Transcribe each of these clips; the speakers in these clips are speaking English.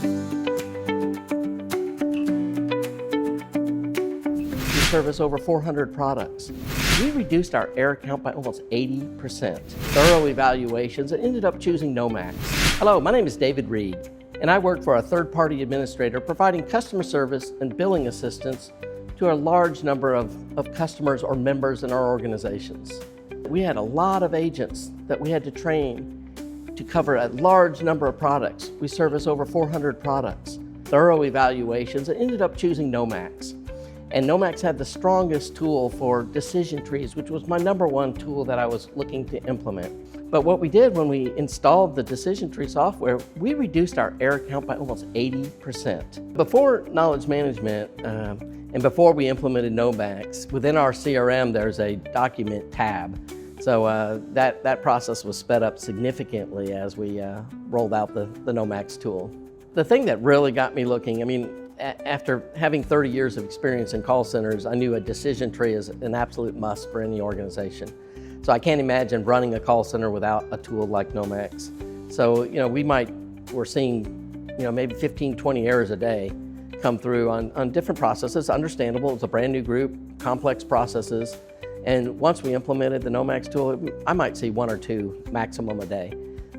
We service over 400 products. We reduced our error count by almost 80%. Thorough evaluations and ended up choosing Knowmax. Hello, my name is David Reed, and I work for a third-party administrator providing customer service and billing assistance to a large number of customers or members in our organizations. We had a lot of agents that we had to train to cover a large number of products. We service over 400 products. Thorough evaluations and ended up choosing Knowmax. And Knowmax had the strongest tool for decision trees, which was my #1 tool that I was looking to implement. But what we did when we installed the decision tree software, we reduced our error count by almost 80%. Before knowledge management, and before we implemented Knowmax, within our CRM there's a document tab. So that process was sped up significantly as we rolled out the Knowmax tool. The thing that really got me looking, after having 30 years of experience in call centers, I knew a decision tree is an absolute must for any organization. So I can't imagine running a call center without a tool like Knowmax. So, we're seeing, maybe 15, 20 errors a day come through on different processes. Understandable, it's a brand new group, complex processes. And once we implemented the Knowmax tool, I might see 1 or 2 maximum a day.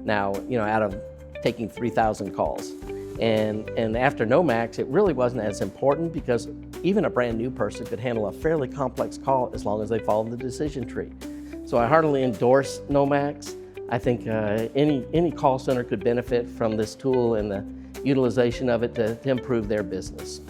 Now, out of taking 3,000 calls. And after Knowmax, it really wasn't as important because even a brand new person could handle a fairly complex call as long as they followed the decision tree. So I heartily endorse Knowmax. I think any call center could benefit from this tool and the utilization of it to improve their business.